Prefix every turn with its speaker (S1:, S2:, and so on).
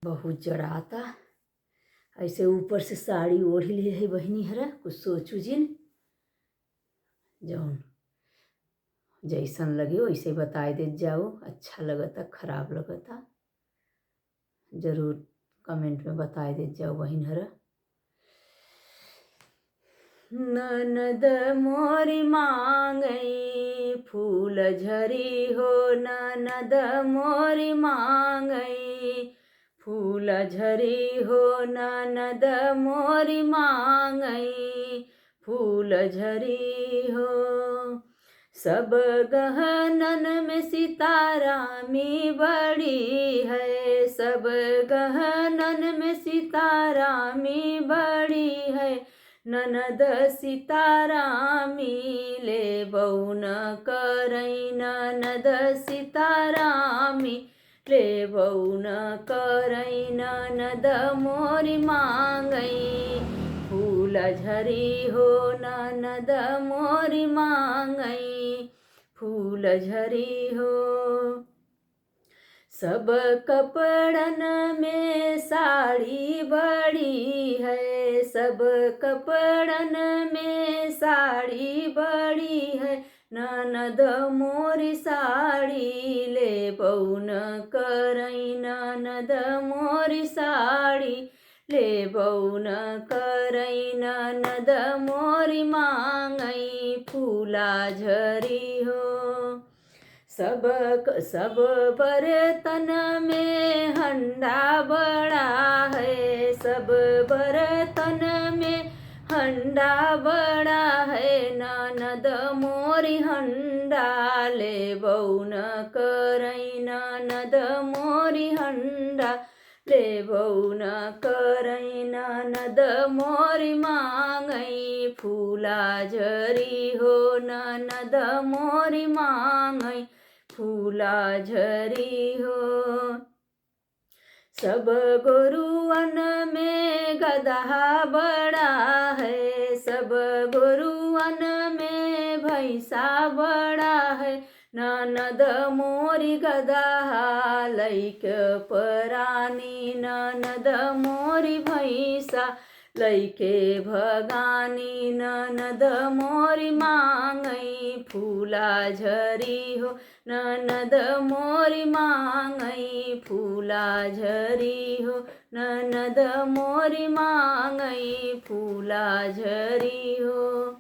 S1: बहुत जड़ाता। ऐसे ऊपर से साड़ी ओढ़ ली है बहनी हरा, कुछ सोचू जिन जौन जैसन लगे वैसे बताए दे जाओ, अच्छा लगता खराब लगता जरूर कमेंट में बताए दे जाओ बहन हरा। ननद मोरी मांगई फूल झरी हो, ननद मोरी मांगई फूल झरी हो, ननद मोरी मांगई फूल झरी हो। सब गहनन में सीतारामी बड़ी है, सब गहनन में सीतारामी बड़ी है। ननद सीतारामी ले बउन करई, ननद सीतारामी ले बउन करई, ननद मोरी मांगई फूल झरी हो, ननद मोरी मांगई फूल झरी हो। सब कपड़न में साड़ी बड़ी है, सब कपड़न में साड़ी बड़ी है। ननद मोरी साड़ी ले बउन करई, ननद मोरी साड़ी ले बउन करई, ननद मोरी मांगई फूला झरी हो। सब बर्तन में हंडा बड़ा है, सब बर्तन में हंडा बड़ा है। ननद मोरी हंडा ले बउन करई, ननद मोरी हंडा ले बउन करई, ननद मोरी मांगई फूला झरी हो, ननद मोरी मांगई फूला झरी हो। सब गोरुअन में गदहा बड़ा है, सब गोरुअन में भैंसा बड़ा है। ननद मोरी गदहा लैक परानी, ननद मोरी भैंसा लैके भगानी, ननद मोरी मांगई फूला झरी हो, ननद मोरी मांगई फूला झरी हो, ननद मोरी मांगई फूला झरी हो।